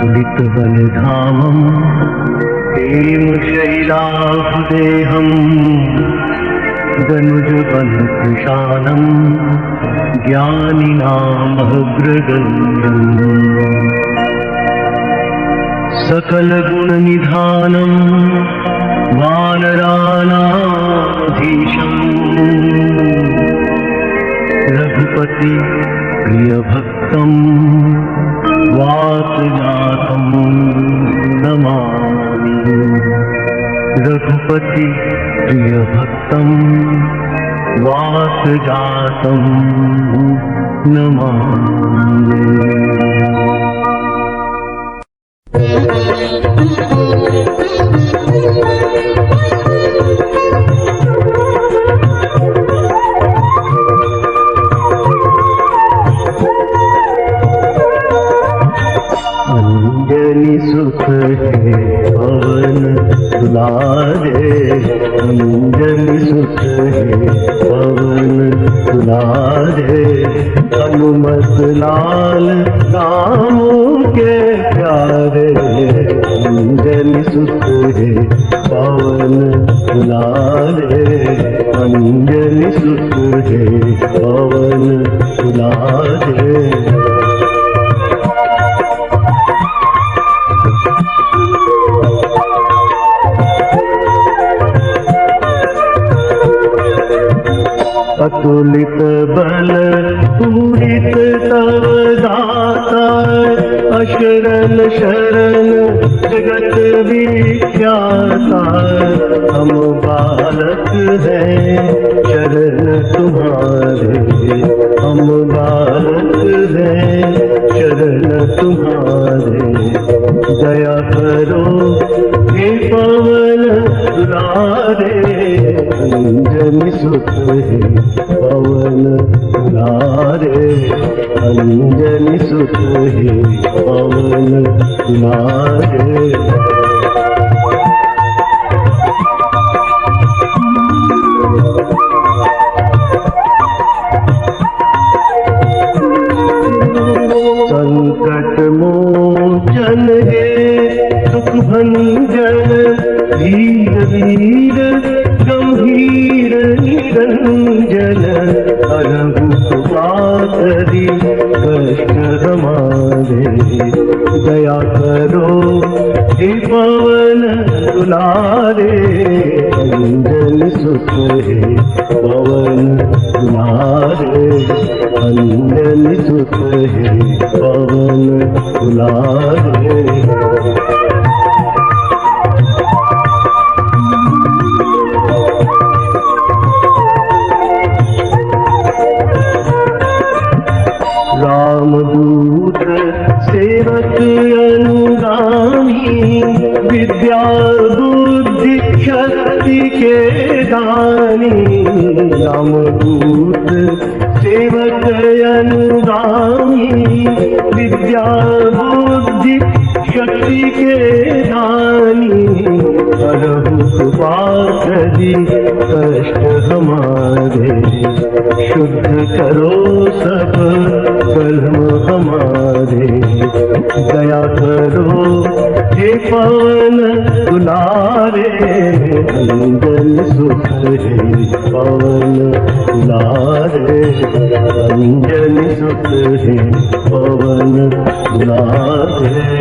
तुलितवनधामं हेमशैलाभदेहं दनुजवनकृशानं ज्ञानिनामग्रगण्यम् सकलगुणनिधानं वानराणाधीशम् रघुपति प्रियभक्तं वातजातं नमामि। रघुपति प्रियभक्तं वातजातं नमामि। अंजनी सुख है पवन दुलारे, अंजनी सुख है पवन दुलारे, हनुमत लाल राम के प्यारे। अंजनी सुख है पवन दुलारे, अंजनी सुख है पवन दुलारे। अतुलित बल पूरित तव दाता, अशरण शरण जगत विख्याता। हम बालक हैं शरण तुम्हारे, हम बालक हैं शरण तुम्हारे। दया करो हे पवन दुलारे, अंजनी सुख है पवन दुलारे, अंजनी सुख है पवन दुलारे। संकट मोचन हे सुख भंजन, वीर वीर गंभीर निरंजन। हरहु सुपातरि कष्ट हमारे, दया करो हे पवन दुलारे। अंजनी सुख है पवन दुलारे, अंजनी सुख है पवन दुलारे। रामदूत सेवक अनुगामी, विद्या बुद्धि शक्ति के दानी। रामदूत सेवक अनुगामी, विद्या बुद्धि शक्ति के दानी। हरहु सुपातरि कष्ट हमारे, शुद्ध करो सब कर्म हमारे। दया करो हे पवन दुलारे, अंजनी सुख है पवन दुलारे, अंजनी सुख है पवन दुलारे।